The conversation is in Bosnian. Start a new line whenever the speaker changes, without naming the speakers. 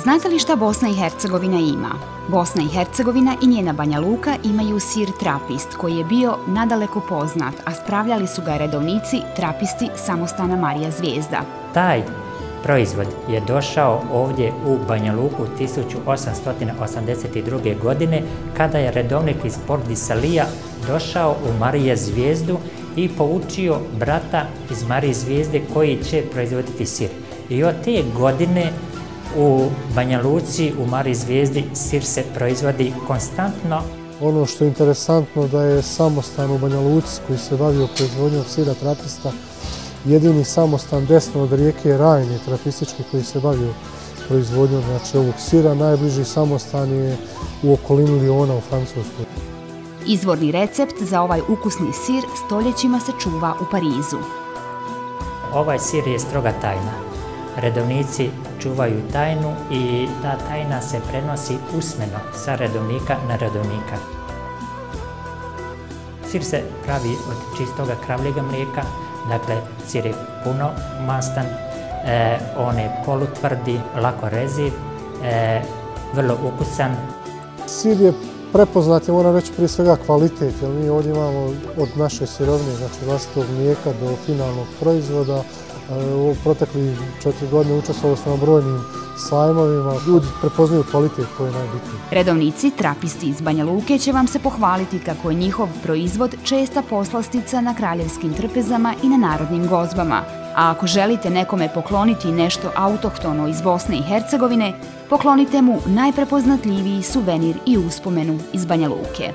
Znate li šta Bosna i Hercegovina ima? Bosna i Hercegovina i njena Banja Luka imaju sir trapist koji je bio nadaleko poznat, a spravljali su ga redovnici trapisti samostana Marija Zvijezda.
Taj proizvod je došao ovdje u Banja Luku 1882. godine kada je redovnik iz Pordisalija došao u Marije Zvijezdu i poučio brata iz Marije Zvijezde koji će proizvoditi sir. I od te godine u Banja Luci, u Mariji Zvijezdi, sir se proizvodi konstantno.
Ono što je interesantno da je samostan u Banja Luci koji se bavio proizvodnjom sira trapista jedini samostan desno od rijeke Rajne trapistički koji se bavio proizvodnjom ovog sira. Najbliži samostan je u okolini Liona u Francuskoj.
Izvorni recept za ovaj ukusni sir stoljećima se čuva u Parizu.
Ovaj sir je stroga tajna. Redovnici čuvaju tajnu i ta tajna se prenosi usmeno sa redovnika na redovnika. Sir se pravi od čistoga kravljega mlijeka, dakle sir je puno mastan, on je polutvrdi, lako reziv, vrlo ukusan.
Sir je prepoznat, moram reći prije svega kvalitet, jer mi ovdje imamo od naše sirovine, znači vlastitog mlijeka do finalnog proizvoda. U proteklih 4 godine učestvovali smo na brojnim sajmovima. Ljudi prepoznaju kvalitet koji je najbitniji.
Redovnici, trapisti iz Banja Luke će vam se pohvaliti kako je njihov proizvod česta poslastica na kraljevskim trpezama i na narodnim gozbama. A ako želite nekome pokloniti nešto autohtono iz Bosne i Hercegovine, poklonite mu najprepoznatljiviji suvenir i uspomenu iz Banja Luke.